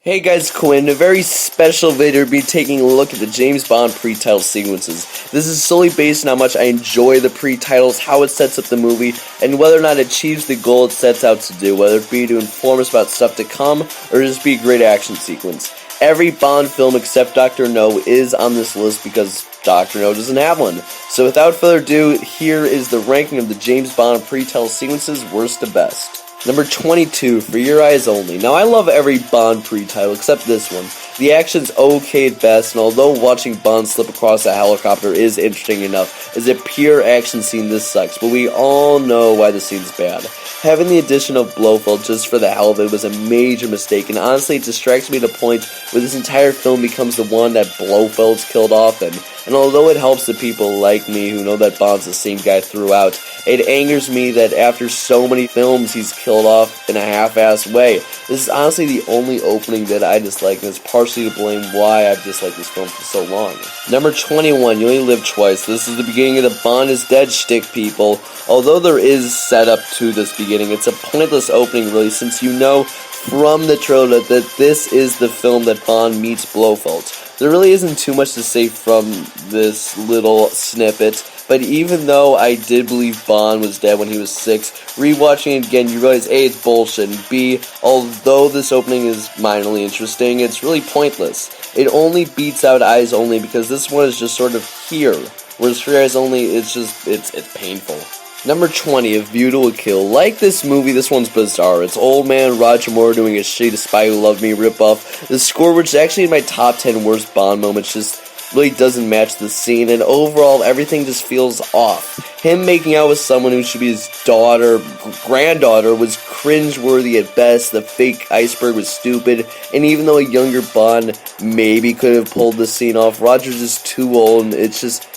Hey guys, Quinn. A very special video to be taking a look at the James Bond pre-title sequences. This is solely based on how much I enjoy the pre-titles, how it sets up the movie, and whether or not it achieves the goal it sets out to do, whether it be to inform us about stuff to come, or just be a great action sequence. Every Bond film except Dr. No is on this list because Dr. No doesn't have one. So without further ado, here is the ranking of the James Bond pre-title sequences, worst to best. Number 22, For Your Eyes Only. Now, I love every Bond pre-title except this one. The action's okay at best, and although watching Bond slip across a helicopter is interesting enough, as a pure action scene, this sucks, but we all know why the scene's bad. Having the addition of Blofeld just for the hell of it was a major mistake, and honestly it distracts me to the point where this entire film becomes the one that Blofeld's killed off in. And although it helps the people like me who know that Bond's the same guy throughout, it angers me that after so many films he's killed off in a half-assed way. This is honestly the only opening that I dislike, and it's partially to blame why I've disliked this film for so long. Number 21, You Only Live Twice. This is the beginning of the Bond is dead shtick, people. Although there is setup to this beginning, it's a pointless opening really, since you know from the trailer that this is the film that Bond meets Blofeld. There really isn't too much to say from this little snippet, but even though I did believe Bond was dead when he was 6, rewatching it again, you realize A, it's bullshit, and B, although this opening is minorly interesting, it's really pointless. It only beats out Eyes Only because this one is just sort of here, whereas For Your Eyes Only, it's painful. Number 20, A View to a Kill. Like this movie, this one's bizarre. It's old man Roger Moore doing a shitty The Spy Who Loved Me ripoff. The score, which is actually in my top 10 worst Bond moments, just really doesn't match the scene, and overall, everything just feels off. Him making out with someone who should be his granddaughter, was cringe-worthy at best. The fake iceberg was stupid, and even though a younger Bond maybe could have pulled the scene off, Roger's just too old, and it's just,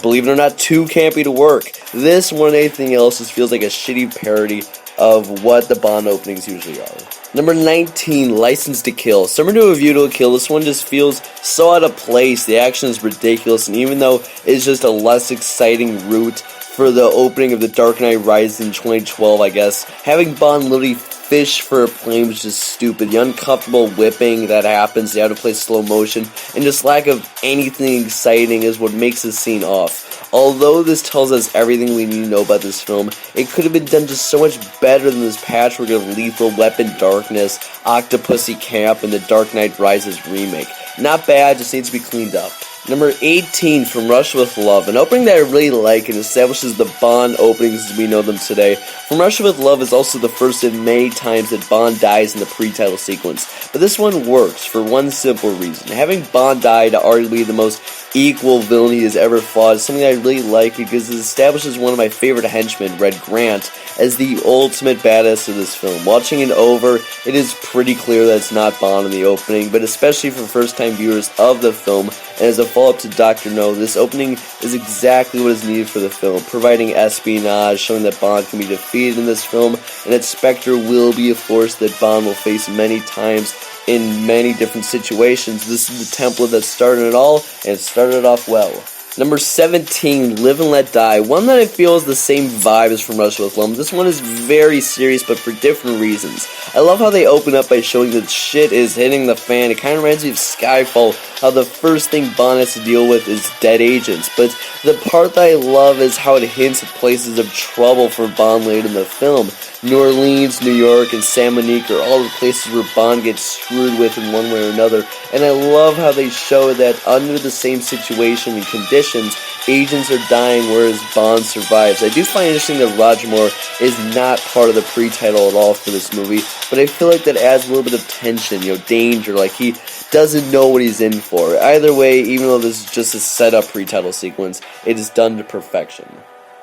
believe it or not, too campy to work. This, more than anything else, just feels like a shitty parody of what the Bond openings usually are. Number 19, License to Kill. Similar to A View to a Kill, this one just feels so out of place. The action is ridiculous, and even though it's just a less exciting route for the opening of The Dark Knight Rises in 2012, I guess, having Bond literally fish for a plane was just stupid. The uncomfortable whipping that happens, the out-of-place slow motion, and just lack of anything exciting is what makes this scene off. Although this tells us everything we need to know about this film, it could have been done just so much better than this patchwork of Lethal Weapon Darkness, Octopussy Camp, and The Dark Knight Rises remake. Not bad, just needs to be cleaned up. Number 18, From Russia with Love, an opening that I really like and establishes the Bond openings as we know them today. From Russia with Love is also the first of many times that Bond dies in the pre-title sequence, but this one works for one simple reason. Having Bond die to arguably the most equal villain he has ever fought is something I really like because it establishes one of my favorite henchmen, Red Grant, as the ultimate badass of this film. Watching it over, it is pretty clear that it's not Bond in the opening, but especially for first-time viewers of the film, and as a follow-up to Dr. No, this opening is exactly what is needed for the film, providing espionage, showing that Bond can be defeated in this film, and that Spectre will be a force that Bond will face many times in many different situations. This is the template that started it all, and it started off well. Number 17, Live and Let Die. One that I feel is the same vibe as From Russia with Love. This one is very serious, but for different reasons. I love how they open up by showing that shit is hitting the fan. It kind of reminds me of Skyfall, how the first thing Bond has to deal with is dead agents. But the part that I love is how it hints at places of trouble for Bond later in the film. New Orleans, New York, and San Monique are all the places where Bond gets screwed with in one way or another, and I love how they show that under the same situation and conditions, agents are dying whereas Bond survives. I do find it interesting that Roger Moore is not part of the pre-title at all for this movie, but I feel like that adds a little bit of tension, danger, like he doesn't know what he's in for. Either way, even though this is just a setup pre-title sequence, it is done to perfection.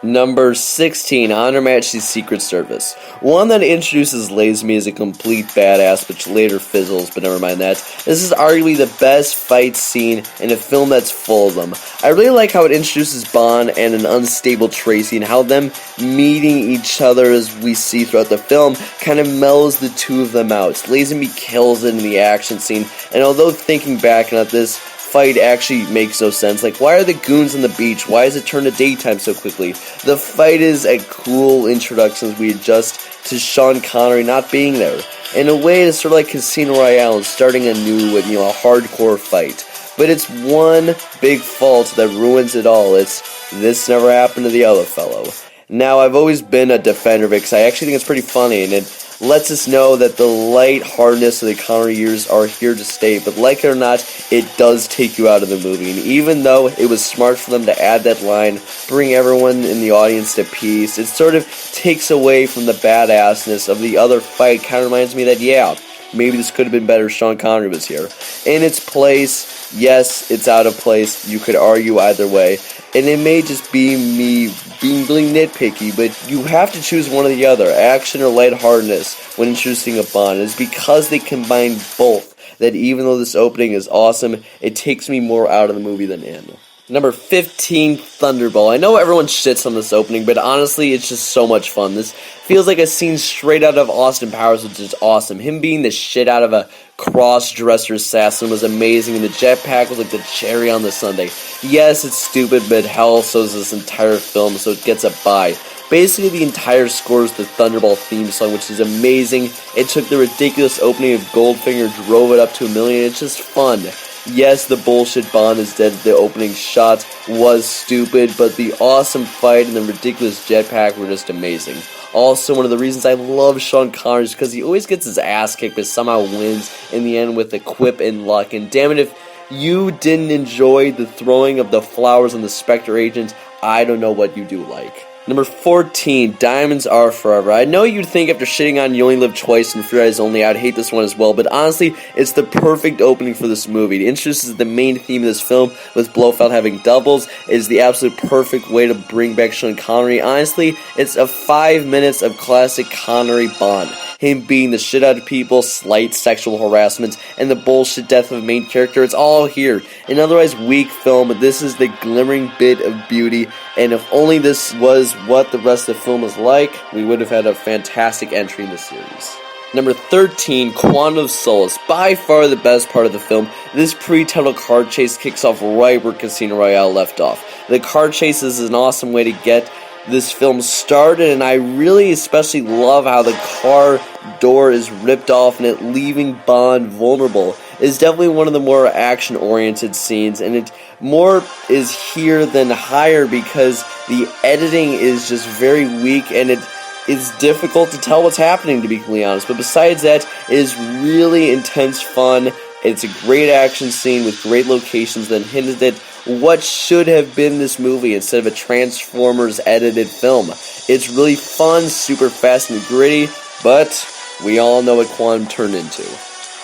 Number 16, Honor Majesty's Secret Service. One that introduces Lazenby as a complete badass, which later fizzles, but never mind that. This is arguably the best fight scene in a film that's full of them. I really like how it introduces Bond and an unstable Tracy, and how them meeting each other as we see throughout the film kind of mellows the two of them out. Lazenby kills it in the action scene, and although thinking back on this fight actually makes no sense. Like, why are the goons on the beach? Why is it turned to daytime so quickly? The fight is a cool introduction as we adjust to Sean Connery not being there. In a way, it's sort of like Casino Royale and starting anew with, a hardcore fight. But it's one big fault that ruins it all. It's, this never happened to the other fellow. Now, I've always been a defender of it because I actually think it's pretty funny, and it lets us know that the light-heartedness of the Connery years are here to stay, but like it or not, it does take you out of the movie. And even though it was smart for them to add that line, bring everyone in the audience to peace, it sort of takes away from the badassness of the other fight. Kind of reminds me that, yeah, maybe this could have been better if Sean Connery was here. In its place, yes, it's out of place. You could argue either way. And it may just be me being really nitpicky, but you have to choose one or the other, action or lightheartedness, when introducing a Bond. It's because they combine both that even though this opening is awesome, it takes me more out of the movie than in. Number 15, Thunderball. I know everyone shits on this opening, but honestly, it's just so much fun. This feels like a scene straight out of Austin Powers, which is awesome. Him being the shit out of a cross-dresser assassin was amazing, and the jetpack was like the cherry on the sundae. Yes, it's stupid, but hell, so is this entire film, so it gets a bye. Basically, the entire score is the Thunderball theme song, which is amazing. It took the ridiculous opening of Goldfinger, drove it up to 1 million. It's just fun. Yes, the bullshit Bond is dead. The opening shot was stupid, but the awesome fight and the ridiculous jetpack were just amazing. Also, one of the reasons I love Sean Connery is because he always gets his ass kicked, but somehow wins in the end with a quip and luck. And damn it, if you didn't enjoy the throwing of the flowers on the Spectre agent, I don't know what you do like. Number 14, Diamonds Are Forever. I know you'd think after shitting on You Only Live Twice and Free Eyes Only, I'd hate this one as well, but honestly, it's the perfect opening for this movie. It introduces the main theme of this film, with Blofeld having doubles. It is the absolute perfect way to bring back Sean Connery. Honestly, it's a 5 minutes of classic Connery Bond. Him beating the shit out of people, slight sexual harassment, and the bullshit death of a main character. It's all here. An otherwise weak film, but this is the glimmering bit of beauty, and if only this was what the rest of the film was like, we would have had a fantastic entry in the series. Number 13, Quantum Solace. By far the best part of the film. This pre-title car chase kicks off right where Casino Royale left off. The car chase is an awesome way to get this film started, and I really especially love how the car door is ripped off and it leaving Bond vulnerable. It's definitely one of the more action-oriented scenes, and it more is here than higher because the editing is just very weak and it is difficult to tell what's happening, to be completely honest. But besides that, it is really intense fun. It's a great action scene with great locations that hinted at what should have been this movie instead of a Transformers edited film. It's really fun, super fast and gritty, but we all know what Quantum turned into.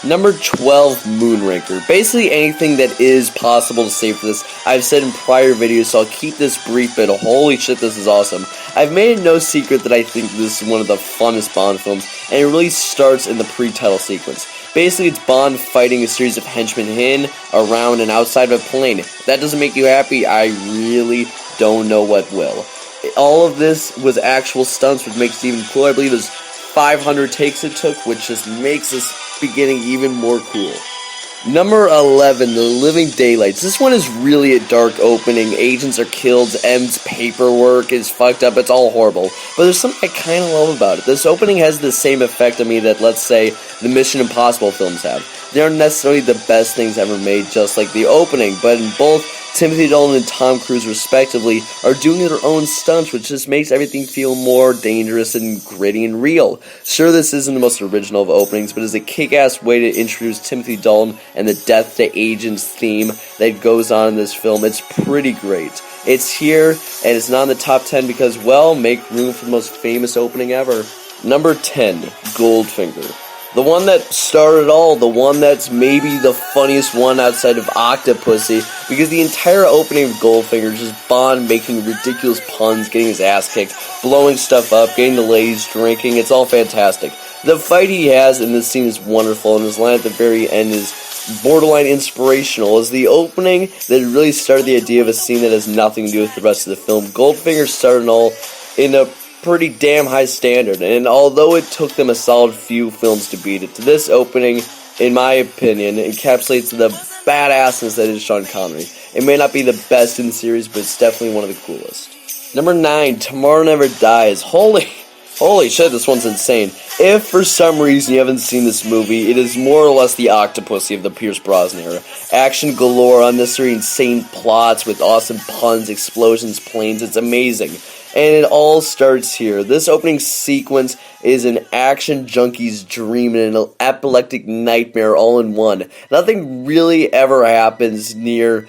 Number 12, Moonraker. Basically anything that is possible to say for this, I've said in prior videos, so I'll keep this brief, but holy shit, this is awesome. I've made it no secret that I think this is one of the funnest Bond films, and it really starts in the pre-title sequence. Basically, it's Bond fighting a series of henchmen in, around, and outside of a plane. If that doesn't make you happy, I really don't know what will. All of this was actual stunts, which makes it even cooler. I believe it was 500 takes it took, which just makes this beginning even more cool. Number 11, The Living Daylights. This one is really a dark opening. Agents are killed, M's paperwork is fucked up, it's all horrible. But there's something I kind of love about it. This opening has the same effect on me that, let's say, the Mission Impossible films have. They aren't necessarily the best things ever made, just like the opening, but in both, Timothy Dalton and Tom Cruise, respectively, are doing their own stunts, which just makes everything feel more dangerous and gritty and real. Sure, this isn't the most original of openings, but it's a kick-ass way to introduce Timothy Dalton and the Death to Agents theme that goes on in this film. It's pretty great. It's here, and it's not in the top 10 because, well, make room for the most famous opening ever. Number 10, Goldfinger. The one that started it all, the one that's maybe the funniest one outside of Octopussy, because the entire opening of Goldfinger is just Bond making ridiculous puns, getting his ass kicked, blowing stuff up, getting the ladies drinking. It's all fantastic. The fight he has in this scene is wonderful, and his line at the very end is borderline inspirational. As the opening that really started the idea of a scene that has nothing to do with the rest of the film. Goldfinger started it all in a pretty damn high standard, and although it took them a solid few films to beat it, this opening, in my opinion, encapsulates the badassness that is Sean Connery. It may not be the best in the series, but it's definitely one of the coolest. Number 9, Tomorrow Never Dies. Holy Holy shit, this one's insane. If for some reason you haven't seen this movie, it is more or less the Octopussy of the Pierce Brosnan era. Action galore, unnecessary insane plots with awesome puns, explosions, planes, it's amazing. And it all starts here. This opening sequence is an action junkie's dream and an epileptic nightmare all in one. Nothing really ever happens near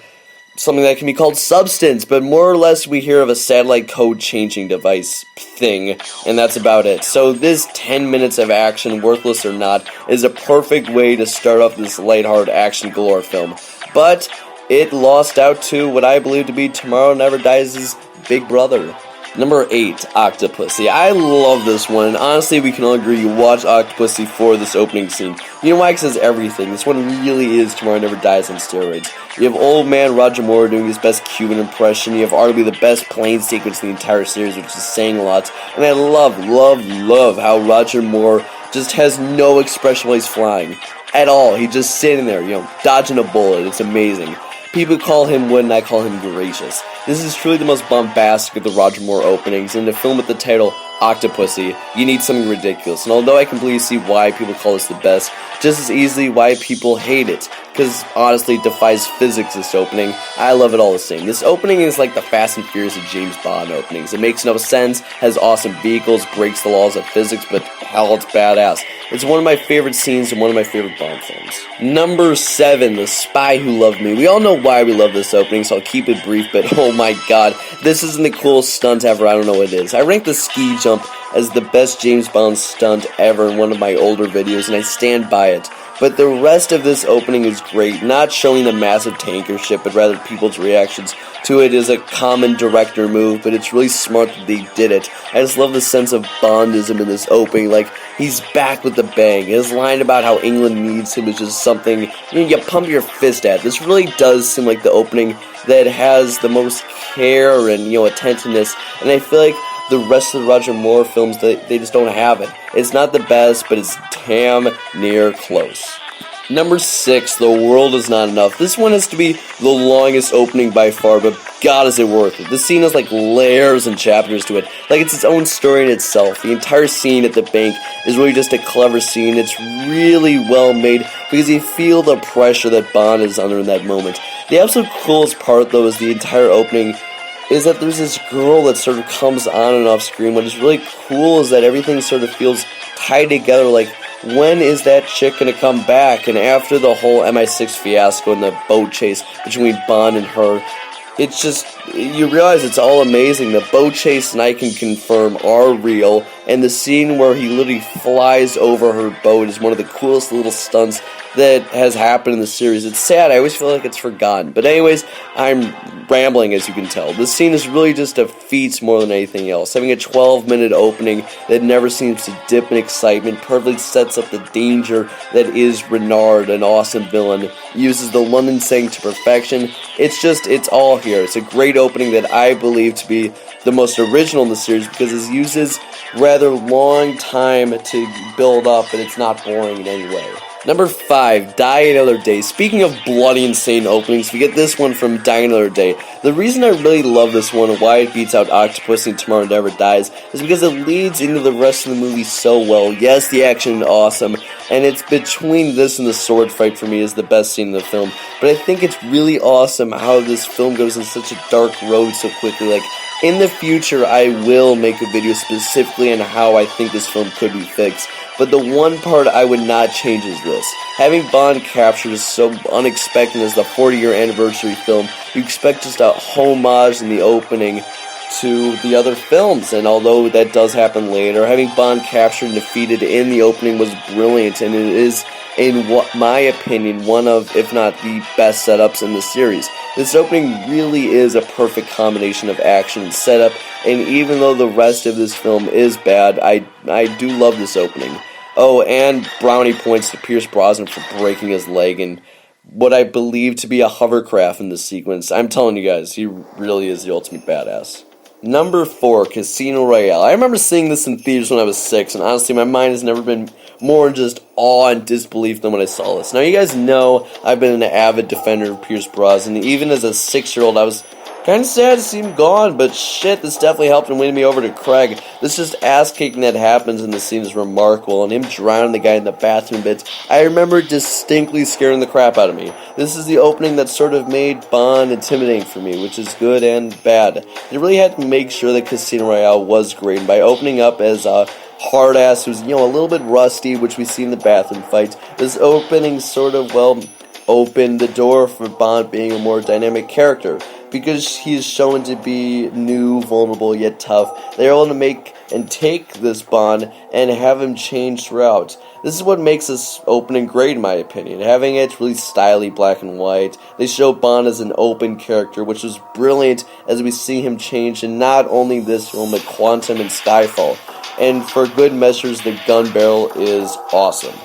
something that can be called substance, but more or less we hear of a satellite code changing device thing, and that's about it. So this 10 minutes of action, worthless or not, is a perfect way to start off this lighthearted action galore film. But it lost out to what I believe to be Tomorrow Never Dies' big brother. Number 8, Octopussy. I love this one, and honestly, we can all agree you watch Octopussy for this opening scene. You know why? 'Cause it says everything. This one really is Tomorrow Never Dies on steroids. You have old man Roger Moore doing his best Cuban impression. You have arguably the best plane sequence in the entire series, which is saying a lot. And I love how Roger Moore just has no expression while he's flying. At all. He's just sitting there, dodging a bullet. It's amazing. People call him Win, and I call him gracious. This is truly the most bombastic of the Roger Moore openings, and to film with the title Octopussy, you need something ridiculous. And although I completely see why people call this the best, just as easily why people hate it, because honestly it defies physics, this opening. I love it all the same. This opening is like the Fast and Furious of James Bond openings. It makes no sense, has awesome vehicles, breaks the laws of physics, but hell, it's badass. It's one of my favorite scenes and one of my favorite Bond films. Number 7, The Spy Who Loved Me. We all know why we love this opening, so I'll keep it brief, but oh my god, this isn't the coolest stunt ever, I don't know what it is. I rank the ski jump as the best James Bond stunt ever in one of my older videos, and I stand by it. But the rest of this opening is great, not showing the massive tanker ship, but rather people's reactions to it is a common director move, but it's really smart that they did it. I just love the sense of Bondism in this opening, like, he's back with the bang. His line about how England needs him is just something you pump your fist at. This really does seem like the opening that has the most care and, attentiveness, and I feel like the rest of the Roger Moore films, they just don't have it. It's not the best, but it's damn near close. Number 6, The World Is Not Enough. This one has to be the longest opening by far, but god is it worth it. This scene has like layers and chapters to it, like it's its own story in itself. The entire scene at the bank is really just a clever scene. It's really well made because you feel the pressure that Bond is under in that moment. The absolute coolest part though is the entire opening is that there's this girl that sort of comes on and off screen. What is really cool is that everything sort of feels tied together, like, when is that chick gonna come back? And after the whole MI6 fiasco and the boat chase between Bond and her, it's just, you realize it's all amazing. The boat chase, and I can confirm, are real, and the scene where he literally flies over her boat is one of the coolest little stunts that has happened in the series. It's sad, I always feel like it's forgotten. But anyways, I'm rambling as you can tell. This scene is really just a feat more than anything else. Having a 12-minute opening that never seems to dip in excitement perfectly sets up the danger that is Renard, an awesome villain. Uses the London saying to perfection. It's all here. It's a great opening that I believe to be the most original in the series because it uses rather long time to build up and it's not boring in any way. Number 5, Die Another Day. Speaking of bloody insane openings, we get this one from Die Another Day. The reason I really love this one and why it beats out Octopussy and Tomorrow Never Dies is because it leads into the rest of the movie so well. Yes, the action is awesome, and it's between this and the sword fight for me is the best scene in the film. But I think it's really awesome how this film goes in such a dark road so quickly. Like, in the future, I will make a video specifically on how I think this film could be fixed. But the one part I would not change is this. Having Bond captured is so unexpected as the 40-year anniversary film. You expect just a homage in the opening to the other films, and although that does happen later, having Bond captured and defeated in the opening was brilliant, and it is, in my opinion, one of, if not the best setups in the series. This opening really is a perfect combination of action and setup, and even though the rest of this film is bad, I do love this opening. Oh, and brownie points to Pierce Brosnan for breaking his leg and what I believe to be a hovercraft in this sequence. I'm telling you guys, he really is the ultimate badass. Number 4, Casino Royale. I remember seeing this in theaters when I was 6, and honestly, my mind has never been more in just awe and disbelief than when I saw this. Now, you guys know I've been an avid defender of Pierce Brosnan. Even as a 6-year-old, I was Kinda sad to see him gone, but shit, this definitely helped him win me over to Craig. This just ass-kicking that happens in the scene is remarkable, and him drowning the guy in the bathroom bits, I remember distinctly scaring the crap out of me. This is the opening that sort of made Bond intimidating for me, which is good and bad. They really had to make sure that Casino Royale was great, and by opening up as a hard ass who's, a little bit rusty, which we see in the bathroom fights, this opening sort of, opened the door for Bond being a more dynamic character. Because he is shown to be new, vulnerable, yet tough, they're able to make and take this Bond and have him change throughout. This is what makes this opening great, in my opinion. Having it really stylish, black and white, they show Bond as an open character, which was brilliant as we see him change in not only this film, but Quantum and Skyfall. And for good measures, the gun barrel is awesome.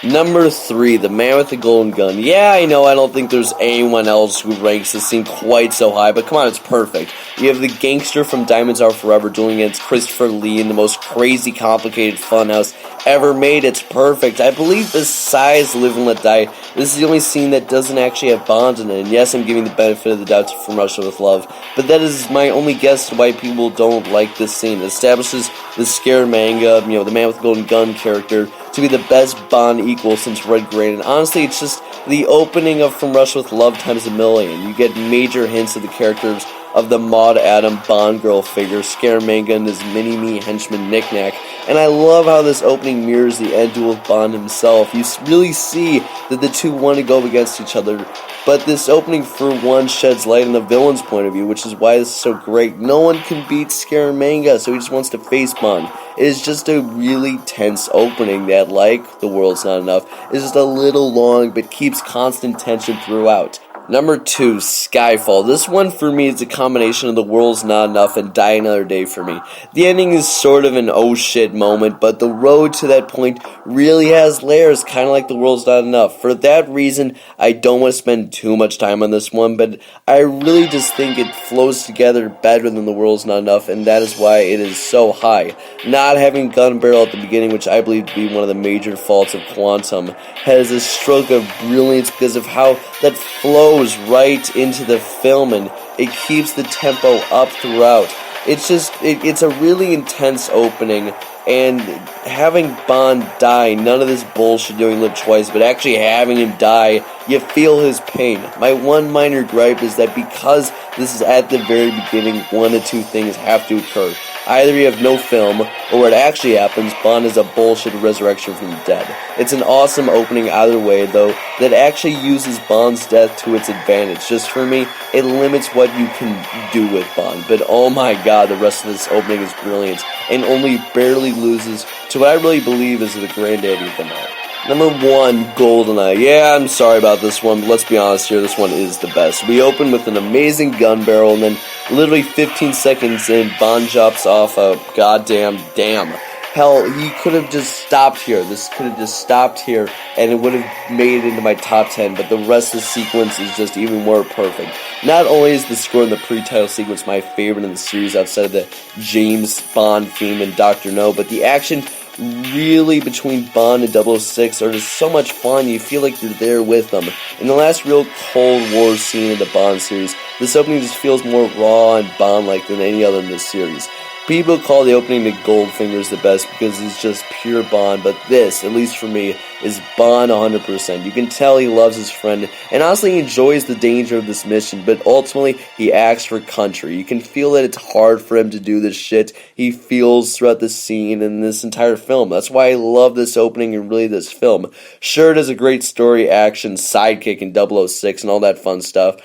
Number 3, the man with the golden gun. Yeah, I know, I don't think there's anyone else who ranks this scene quite so high, but come on, it's perfect. You have the gangster from Diamonds Are Forever dueling against Christopher Lee in the most crazy, complicated funhouse ever made. It's perfect. I believe besides Live and Let Die, this is the only scene that doesn't actually have Bond in it. And yes, I'm giving the benefit of the doubt From Russia with Love, but that is my only guess to why people don't like this scene. It establishes the Scaramanga, the man with the golden gun character, to be the best Bond equal since Red Grant, and honestly, it's just the opening of From Russia with Love times a million. You get major hints of the characters of the Maud Adam Bond girl figure, Scaramanga and his mini-me henchman Knick-Knack, and I love how this opening mirrors the end duel with Bond himself. You really see that the two want to go against each other, but this opening for one sheds light on the villain's point of view, which is why this is so great. No one can beat Scaramanga, so he just wants to face Bond. It is just a really tense opening that, like The World's Not Enough, is just a little long but keeps constant tension throughout. Number 2, Skyfall. This one for me is a combination of The World's Not Enough and Die Another Day for me. The ending is sort of an oh shit moment, but the road to that point really has layers, kind of like The World's Not Enough. For that reason, I don't want to spend too much time on this one, but I really just think it flows together better than The World's Not Enough, and that is why it is so high. Not having gun barrel at the beginning, which I believe to be one of the major faults of Quantum, has a stroke of brilliance because of how that flows right into the film and it keeps the tempo up throughout. It's a really intense opening, and having Bond die, none of this bullshit doing live twice, but actually having him die, you feel his pain. My one minor gripe is that because this is at the very beginning, one of two things have to occur. Either you have no film, or what actually happens, Bond is a bullshit resurrection from the dead. It's an awesome opening either way, though, that actually uses Bond's death to its advantage. Just for me, it limits what you can do with Bond, but oh my god, the rest of this opening is brilliant, and only barely loses to what I really believe is the granddaddy of them all. Number 1, GoldenEye. Yeah, I'm sorry about this one, but let's be honest here, this one is the best. We open with an amazing gun barrel, and then literally 15 seconds in, Bond drops off a goddamn dam. Hell, he could have just stopped here. This could have just stopped here, and it would have made it into my top 10, but the rest of the sequence is just even more perfect. Not only is the score in the pre-title sequence my favorite in the series outside of the James Bond theme and Dr. No, but the action really between Bond and 006 are just so much fun. You feel like you're there with them. In the last real Cold War scene in the Bond series, this opening just feels more raw and Bond-like than any other in this series. People call the opening to Goldfinger the best because it's just pure Bond, but this, at least for me, is Bond 100%. You can tell he loves his friend, and honestly he enjoys the danger of this mission, but ultimately he acts for country. You can feel that it's hard for him to do this shit he feels throughout the scene and this entire film. That's why I love this opening and really this film. Sure, it is a great story, action, sidekick in 006 and all that fun stuff,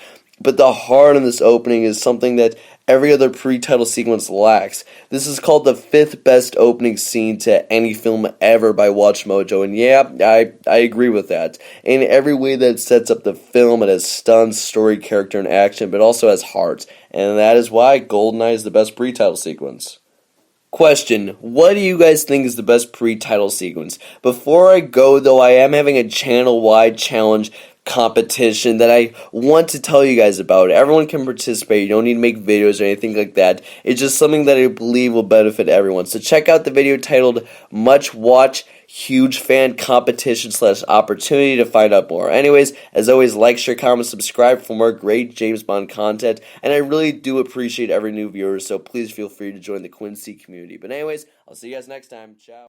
but the heart in this opening is something that every other pre-title sequence lacks. This is called the 5th best opening scene to any film ever by Watch Mojo, and yeah, I agree with that. In every way that it sets up the film, it has stunts, story, character, and action, but also has heart, and that is why GoldenEye is the best pre-title sequence. Question, what do you guys think is the best pre-title sequence? Before I go, though, I am having a channel-wide challenge competition that I want to tell you guys about. Everyone can participate. You don't need to make videos or anything like that. It's just something that I believe will benefit everyone. So check out the video titled Much Watch Huge Fan Competition / Opportunity to find out more. Anyways, as always, like, share, comment, subscribe for more great James Bond content. And I really do appreciate every new viewer, so please feel free to join the Quincy community. But anyways, I'll see you guys next time. Ciao.